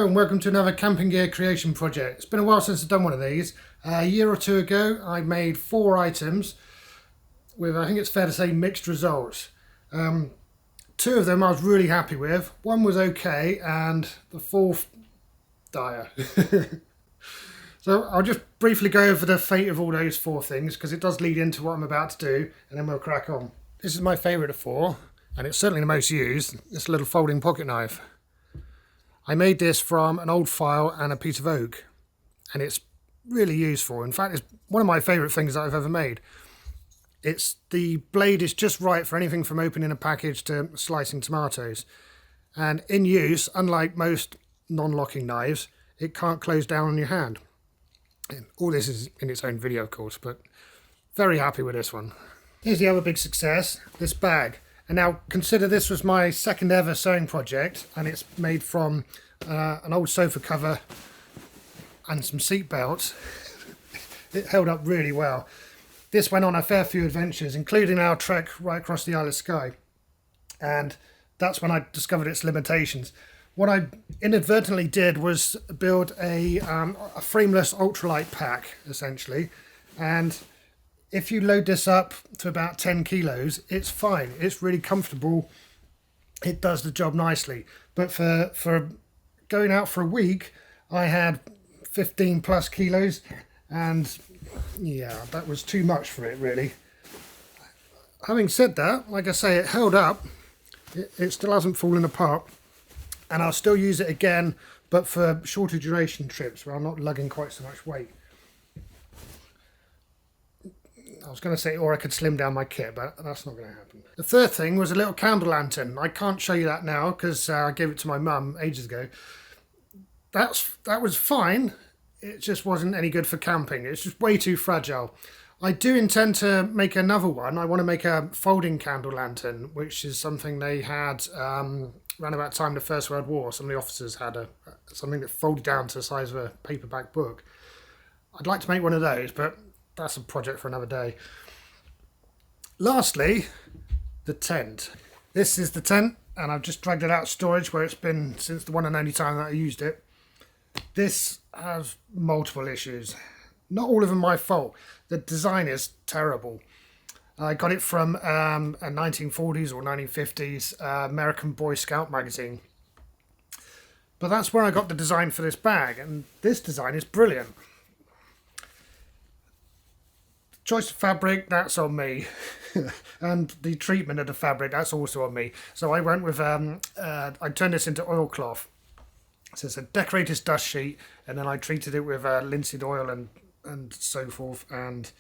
Hello and welcome to another camping gear creation project. It's been a while since I've done one of these. A year or two ago I made 4 items with, I think it's fair to say, mixed results. 2 of them I was really happy with, one was okay and the 4th dire. So I'll just briefly go over the fate of all those 4 things because it does lead into what I'm about to do and then we'll crack on. This is my favourite of 4 and it's certainly the most used, this little folding pocket knife. I made this from an old file and a piece of oak and it's really useful. In fact, it's one of my favourite things that I've ever made. The blade is just right for anything from opening a package to slicing tomatoes. And in use, unlike most non-locking knives, it can't close down on your hand. And all this is in its own video, of course, but very happy with this one. Here's the other big success, this bag. And now consider this was my 2nd ever sewing project and it's made from an old sofa cover and some seat belts. It held up really well. This went on a fair few adventures, including our trek right across the Isle of Skye. And that's when I discovered its limitations. What I inadvertently did was build a frameless ultralight pack, essentially. And if you load this up to about 10 kilos, it's fine. It's really comfortable. It does the job nicely. But for going out for a week, I had 15 plus kilos. And yeah, that was too much for it, really. Having said that, like I say, it held up. It still hasn't fallen apart. And I'll still use it again, but for shorter duration trips where I'm not lugging quite so much weight. I was going to say, or I could slim down my kit, but that's not going to happen. The 3rd thing was a little candle lantern. I can't show you that now because I gave it to my mum ages ago. That was fine. It just wasn't any good for camping. It's just way too fragile. I do intend to make another one. I want to make a folding candle lantern, which is something they had around about the time of the First World War. Some of the officers had something that folded down to the size of a paperback book. I'd like to make one of those, but that's a project for another day. Lastly, the tent. This is the tent, and I've just dragged it out of storage where it's been since the one and only time that I used it. This has multiple issues. Not all of them my fault. The design is terrible. I got it from a 1940s or 1950s American Boy Scout magazine. But that's where I got the design for this bag, and this design is brilliant. Choice of fabric, that's on me. And the treatment of the fabric, that's also on me. So I went with, I turned this into oilcloth. So it's a decorator's dust sheet, and then I treated it with linseed oil and so forth. And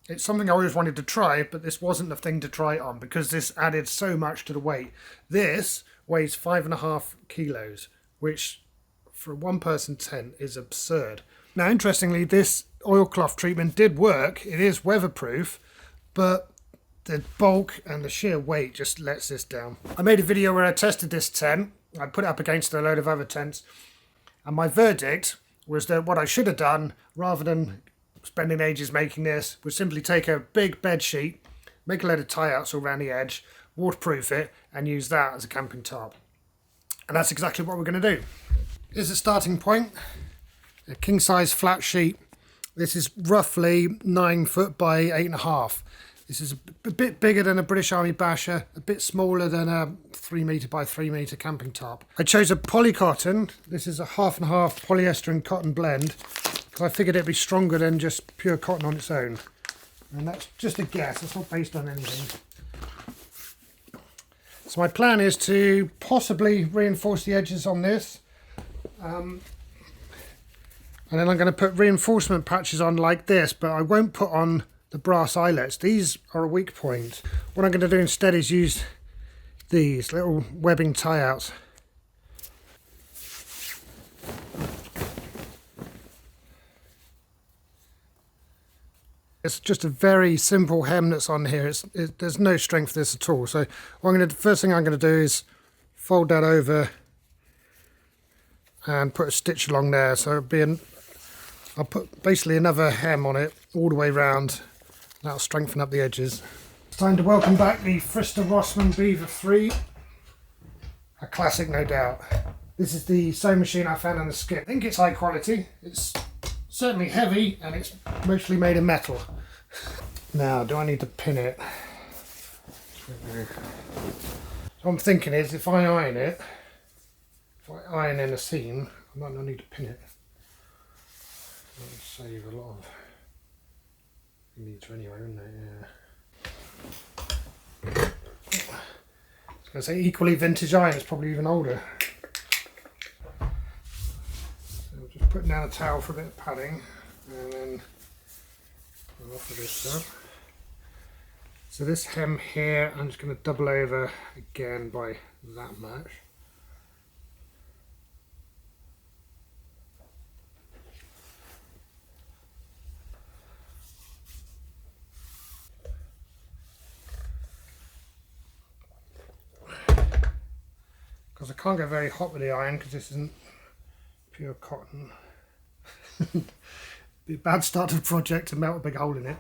it's something I always wanted to try, but this wasn't the thing to try it on because this added so much to the weight. This weighs 5.5 kilos, which for a 1-person tent is absurd. Now, interestingly, this oilcloth treatment did work. It is weatherproof, but the bulk and the sheer weight just lets this down. I made a video where I tested this tent. I put it up against a load of other tents, and my verdict was that what I should have done, rather than spending ages making this, was simply take a big bed sheet, make a load of tie-outs all around the edge, waterproof it, and use that as a camping tarp. And that's exactly what we're going to do. Here's the starting point. A king-size flat sheet. This is roughly 9 foot by 8.5. This is a bit bigger than a British Army basher, a bit smaller than a 3 metre by 3 metre camping tarp. I chose a polycotton. This is a 50/50 polyester and cotton blend because I figured it'd be stronger than just pure cotton on its own. And that's just a guess, it's not based on anything. So my plan is to possibly reinforce the edges on this. And then I'm going to put reinforcement patches on like this, but I won't put on the brass eyelets. These are a weak point. What I'm going to do instead is use these little webbing tie-outs. It's just a very simple hem that's on here. There's no strength to this at all. So the first thing I'm going to do is fold that over and put a stitch along there. So I'll put basically another hem on it all the way around. That'll strengthen up the edges. It's time to welcome back the Frista Rossmann Beaver 3. A classic, no doubt. This is the sewing machine I found on the skip. I think it's high quality. It's certainly heavy and it's mostly made of metal. Now, do I need to pin it? What I'm thinking is if I iron it, if I iron in a seam, I might not need to pin it. That'll save a lot of meter anyway, wouldn't it? Yeah. I was going to say equally vintage iron, it's probably even older. So just putting down a towel for a bit of padding and then off of this stuff. So this hem here, I'm just going to double over again by that much. Because I can't go very hot with the iron because this isn't pure cotton. Be a bad start to the project to melt a big hole in it.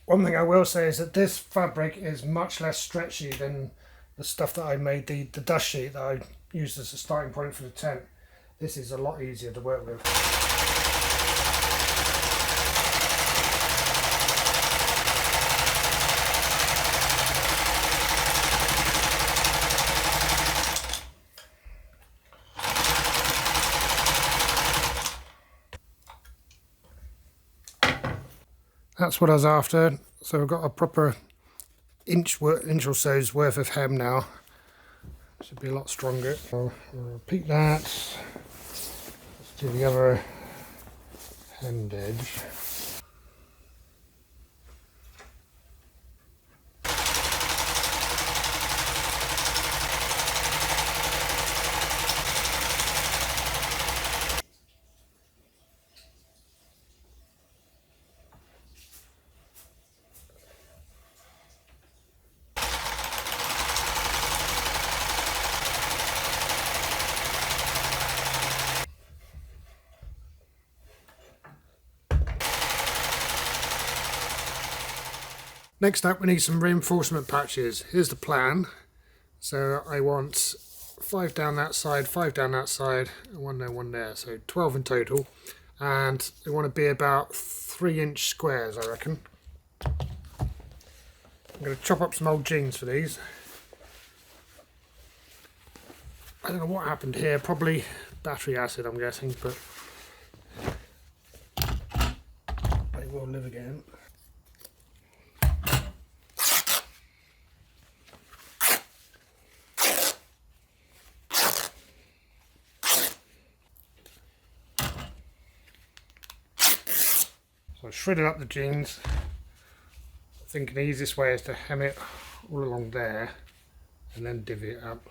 One thing I will say is that this fabric is much less stretchy than the stuff that I made, the dust sheet that I used as a starting point for the tent. This is a lot easier to work with. That's what I was after. So I've got a proper inch or so's worth of hem now. Should be a lot stronger. I'll repeat that. Let's do the other hemmed edge. Next up, we need some reinforcement patches. Here's the plan. So I want 5 down that side, 5 down that side, and 1 there, 1 there. So 12 in total. And they want to be about 3-inch squares, I reckon. I'm going to chop up some old jeans for these. I don't know what happened here. Probably battery acid, I'm guessing, but they will live again. So I shredded up the jeans. I think the easiest way is to hem it all along there and then divvy it up.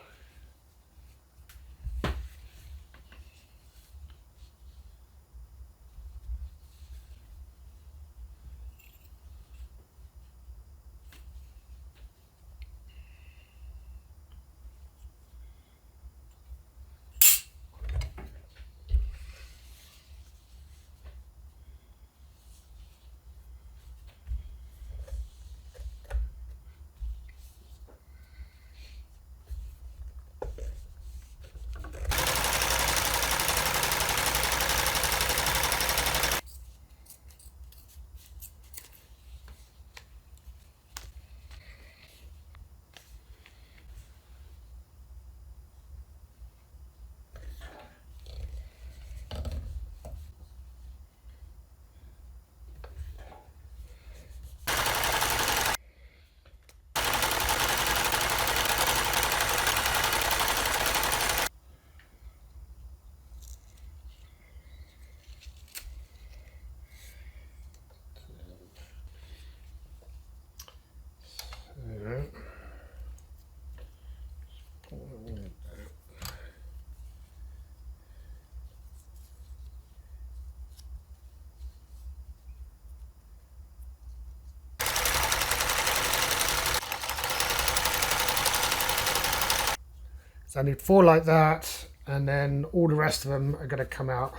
So I need 4 like that, and then all the rest of them are going to come out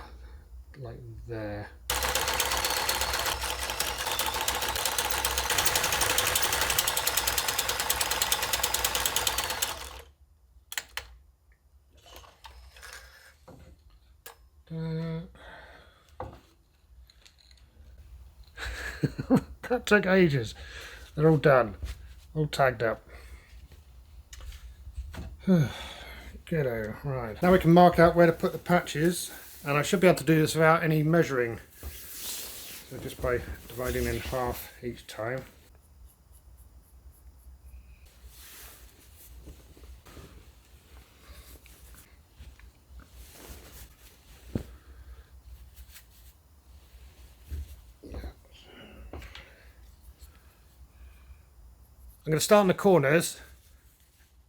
like there. That took ages. They're all done, all tagged up. Ghetto. Right, now we can mark out where to put the patches, and I should be able to do this without any measuring, so just by dividing in half each time. I'm going to start in the corners,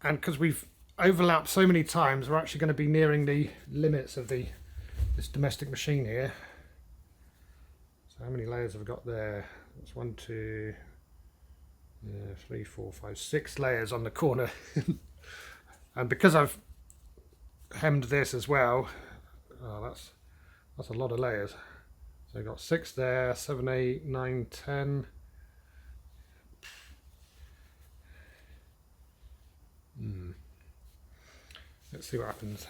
and because we've overlapped so many times, we're actually going to be nearing the limits of this domestic machine here. So how many layers have we got there? That's 1, 2, 3, 4, 5, 6 layers on the corner. And because I've hemmed this as well, that's a lot of layers. So I've got 6 there, 7, 8, 9, 10. Let's see what happens.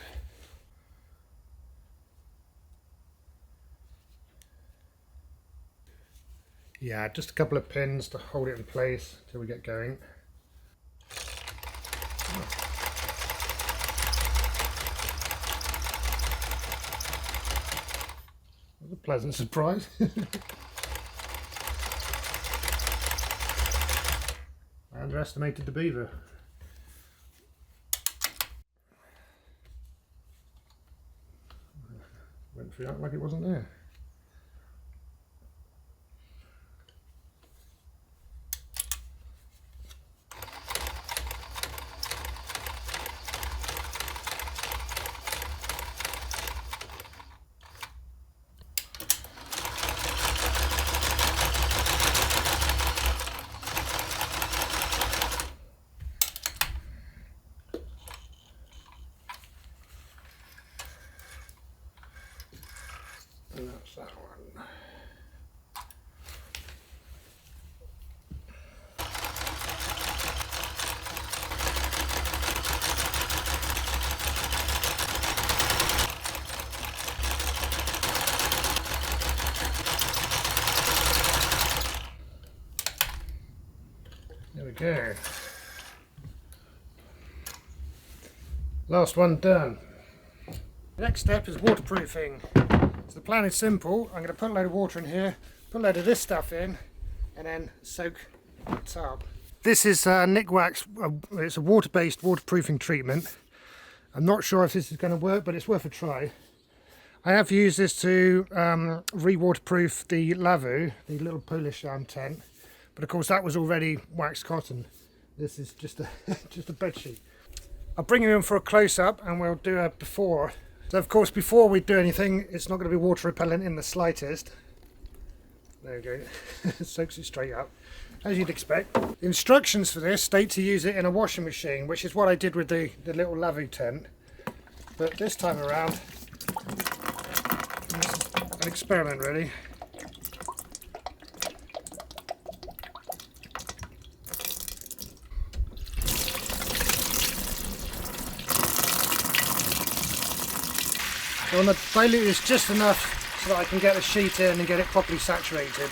Yeah, just a couple of pins to hold it in place till we get going. That's a pleasant surprise. I underestimated the beaver. Went through that like it wasn't there. And that's that one. There we go. Last one done. The next step is waterproofing. So the plan is simple. I'm going to put a load of water in here, put a load of this stuff in, and then soak the tarp. This is Nikwax. It's a water-based waterproofing treatment. I'm not sure if this is going to work, but it's worth a try. I have used this to re-waterproof the Lavu, the little Polish tent, but of course that was already waxed cotton. This is just a just a bedsheet. I'll bring you in for a close-up, and we'll do a before. So of course before we do anything, it's not going to be water repellent in the slightest. There we go. It soaks it straight up, as you'd expect. The instructions for this state to use it in a washing machine, which is what I did with the little Lavu tent. But this time around, this is an experiment really. So I want to dilute this just enough so that I can get the sheet in and get it properly saturated.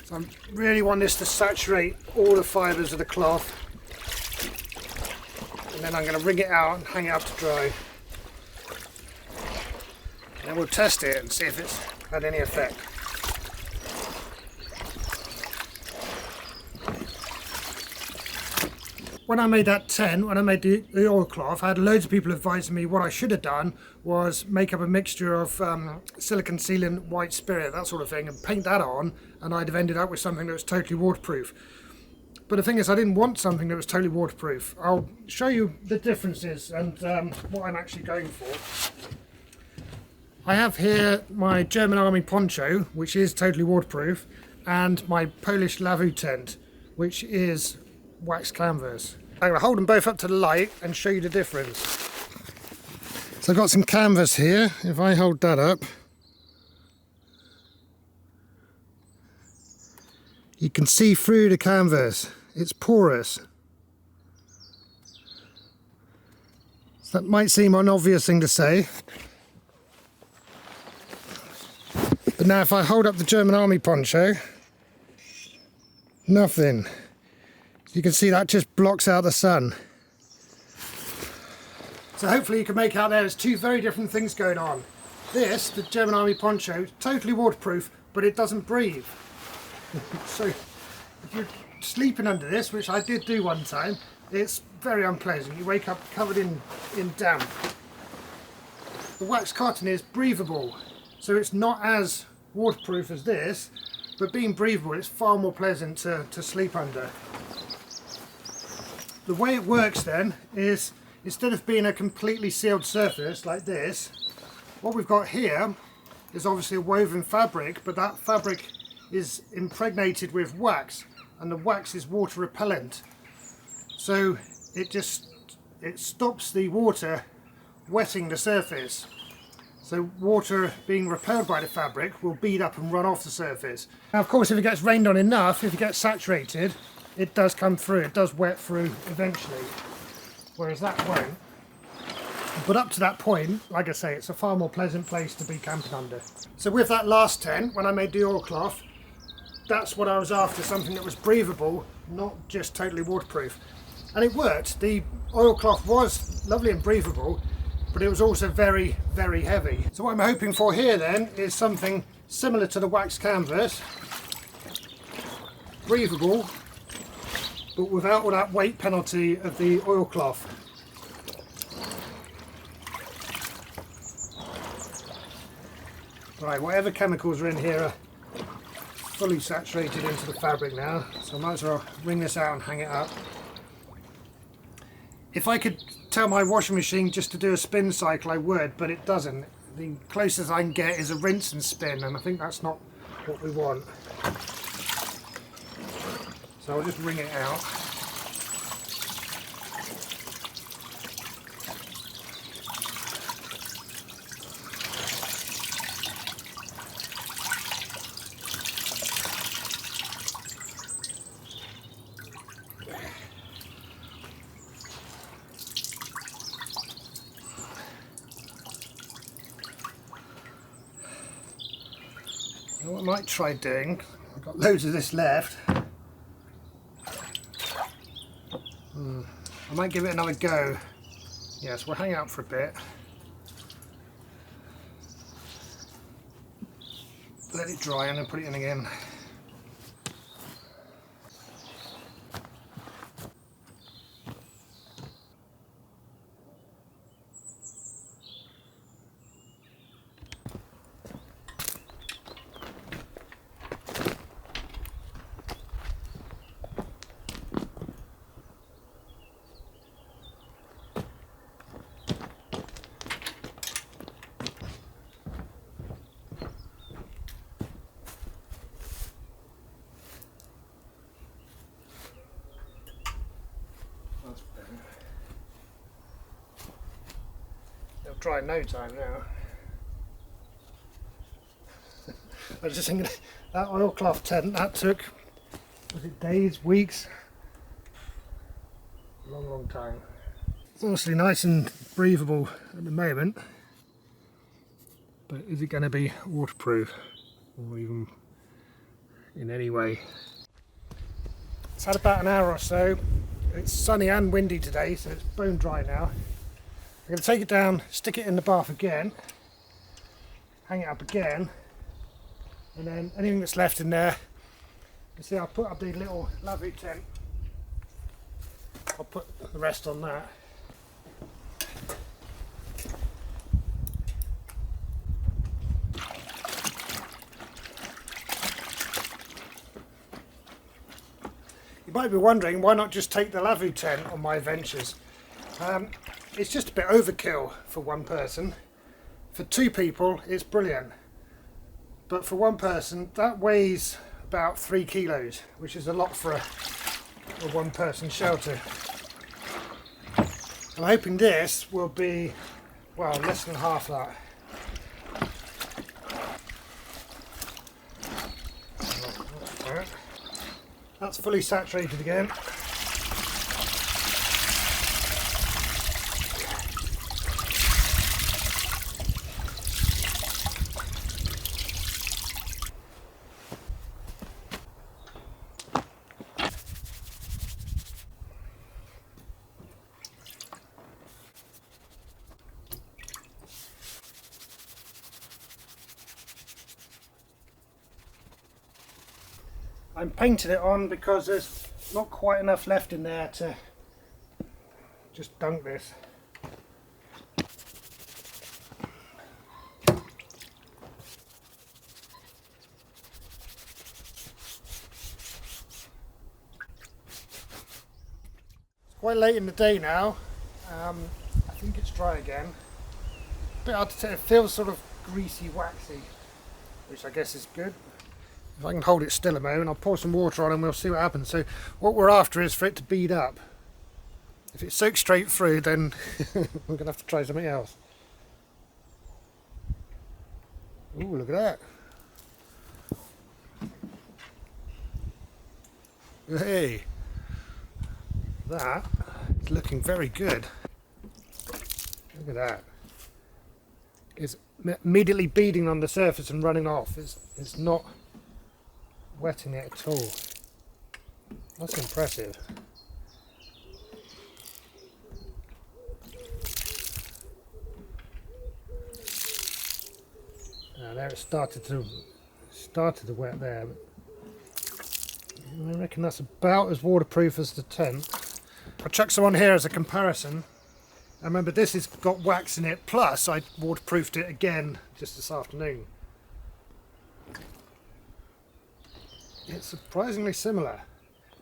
So I really want this to saturate all the fibres of the cloth, and then I'm going to wring it out and hang it up to dry. And then we'll test it and see if it's had any effect. When I made that tent, when I made the oilcloth, I had loads of people advising me what I should have done was make up a mixture of silicon sealant, white spirit, that sort of thing, and paint that on, and I'd have ended up with something that was totally waterproof. But the thing is, I didn't want something that was totally waterproof. I'll show you the differences and what I'm actually going for. I have here my German Army poncho, which is totally waterproof, and my Polish Lavu tent, which is wax canvas. I'm going to hold them both up to the light and show you the difference. So I've got some canvas here. If I hold that up, you can see through the canvas. It's porous. So that might seem an obvious thing to say. But now if I hold up the German Army poncho, nothing. You can see that just blocks out the sun. So hopefully you can make out there's two very different things going on. This, the German Army poncho, totally waterproof, but it doesn't breathe. So if you're sleeping under this, which I did do one time, it's very unpleasant. You wake up covered in damp. The wax cotton is breathable, so it's not as waterproof as this, but being breathable, it's far more pleasant to sleep under. The way it works then is, instead of being a completely sealed surface like this, what we've got here is obviously a woven fabric, but that fabric is impregnated with wax, and the wax is water repellent. So it stops the water wetting the surface. So water being repelled by the fabric will bead up and run off the surface. Now of course if it gets rained on enough, if it gets saturated, it does come through, it does wet through eventually, whereas that won't. But up to that point, like I say, it's a far more pleasant place to be camping under. So with that last tent, when I made the oilcloth, that's what I was after, something that was breathable, not just totally waterproof. And it worked. The oilcloth was lovely and breathable, but it was also very, very heavy. So what I'm hoping for here then is something similar to the wax canvas, breathable, but without all that weight penalty of the oilcloth. Right, whatever chemicals are in here are fully saturated into the fabric now, so I might as well wring this out and hang it up. If I could tell my washing machine just to do a spin cycle, I would, but it doesn't. The closest I can get is a rinse and spin, and I think that's not what we want. So I'll just wring it out. What I might try doing, I've got loads of this left. I might give it another go. Yes, we'll hang out for a bit. Let it dry and then put it in again. It'll dry in no time now. I was just thinking, that oilcloth tent, that took, was it days, weeks? A long, long time. It's obviously nice and breathable at the moment, but is it going to be waterproof or even in any way? It's had about an hour or so. It's sunny and windy today, so it's bone dry now. I'm going to take it down, stick it in the bath again, hang it up again, and then anything that's left in there, you see I'll put up the little Lavu tent. I'll put the rest on that. You might be wondering, why not just take the Lavu tent on my adventures? It's just a bit overkill for one person. For two people, it's brilliant. But for one person, that weighs about 3 kilos, which is a lot for a one-person shelter. I'm hoping this will be, well, less than half that. That's fully saturated again. I'm painting it on because there's not quite enough left in there to just dunk this. It's quite late in the day now. I think it's dry again. A bit hard to tell. It feels sort of greasy, waxy, which I guess is good. If I can hold it still a moment, I'll pour some water on and we'll see what happens. So what we're after is for it to bead up. If it soaks straight through, then we're going to have to try something else. Ooh, look at that. Hey, that is looking very good. Look at that. It's immediately beading on the surface and running off. It's not wetting it at all. That's impressive. There it started to wet there. I reckon that's about as waterproof as the tent. I chucked some on here as a comparison. I remember this has got wax in it, plus I waterproofed it again just this afternoon. It's surprisingly similar.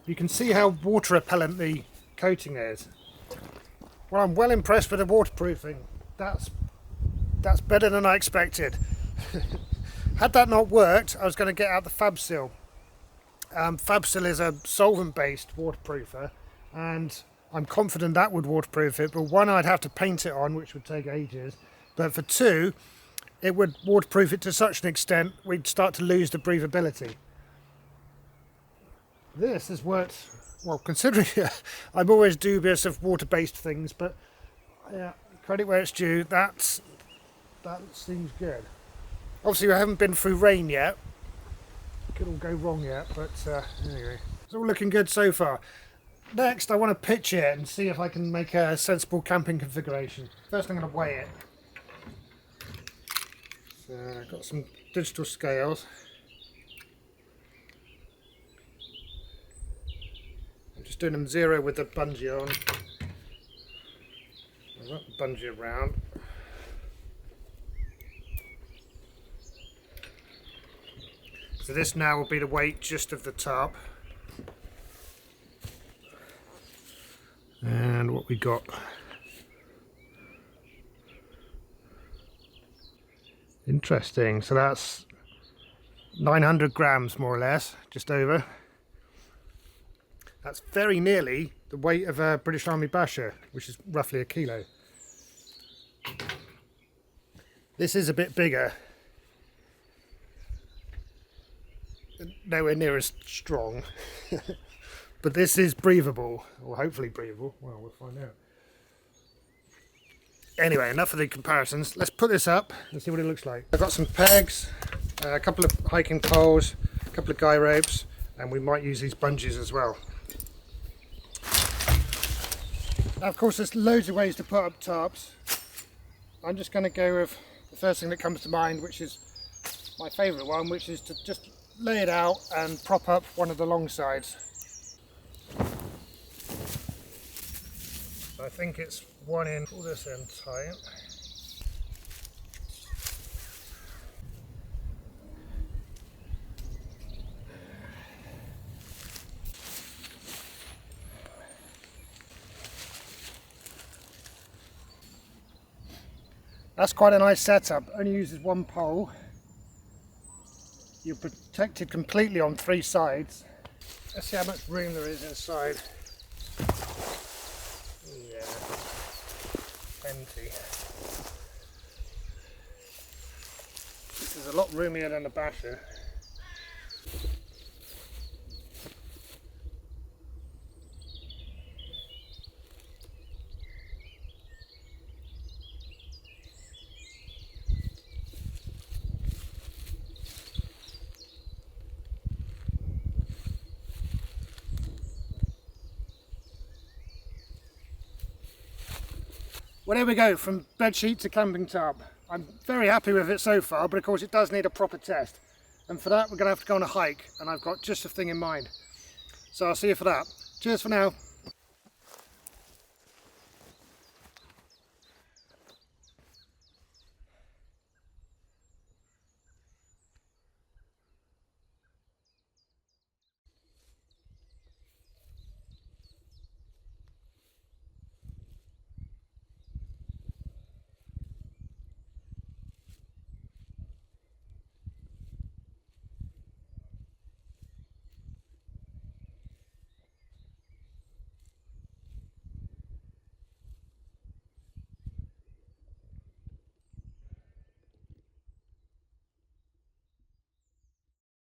You can see how water repellent the coating is. Well, I'm well impressed with the waterproofing. That's better than I expected. Had that not worked, I was going to get out the Fabsil. Fabsil is a solvent-based waterproofer, and I'm confident that would waterproof it. But one, I'd have to paint it on, which would take ages. But for two, it would waterproof it to such an extent we'd start to lose the breathability. This has worked well, considering I'm always dubious of water-based things, but yeah, credit where it's due. That seems good. Obviously, we haven't been through rain yet. Could all go wrong yet, but anyway, it's all looking good so far. Next, I want to pitch it and see if I can make a sensible camping configuration. First, I'm going to weigh it. So I've got some digital scales. I'm just doing them 0 with the bungee on. I'll wrap the bungee around. So this now will be the weight just of the tarp. And what we got. Interesting, so that's 900 grams more or less, just over. That's very nearly the weight of a British Army basher, which is roughly a kilo. This is a bit bigger. Nowhere near as strong. But this is breathable, or hopefully breathable. Well, we'll find out. Anyway, enough of the comparisons. Let's put this up and see what it looks like. I've got some pegs, a couple of hiking poles, a couple of guy ropes, and we might use these bungees as well. Now, of course, there's loads of ways to put up tarps. I'm just going to go with the first thing that comes to mind, which is my favourite one, which is to just lay it out and prop up one of the long sides. I think it's one in, pull this in tight. That's quite a nice setup. Only uses one pole. You're protected completely on 3 sides. Let's see how much room there is inside. Yeah, plenty. This is a lot roomier than the Basher. Well, there we go, from bedsheet to camping tarp. I'm very happy with it so far, but of course it does need a proper test. And for that we're going to have to go on a hike, and I've got just a thing in mind. So I'll see you for that. Cheers for now.